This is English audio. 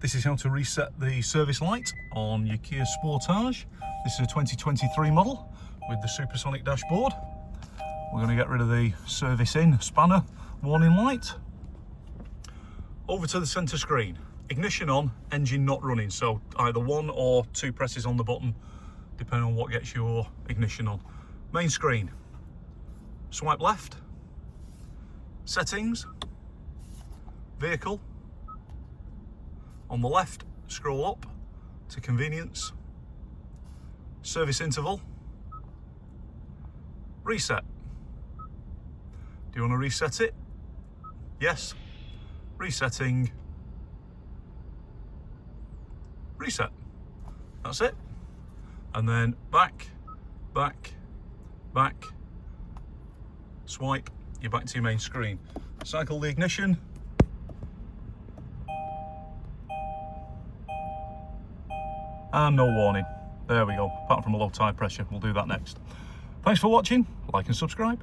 This is how to reset the service light on your Kia Sportage. This is a 2023 model with the supersonic dashboard. We're going to get rid of the service in spanner warning light. Over to the center screen. Ignition on, engine not running. So either one or two presses on the button, depending on what gets your ignition on. Main screen. Swipe left. Settings. Vehicle. On the left, scroll up to convenience. Service interval. Reset. Do you want to reset it? Yes. Resetting. Reset. That's it. And then back, back, back. Swipe, you're back to your main screen. Cycle the ignition. And no warning. There we go. Apart from a low tire pressure. We'll do that next. Thanks for watching. Like and subscribe.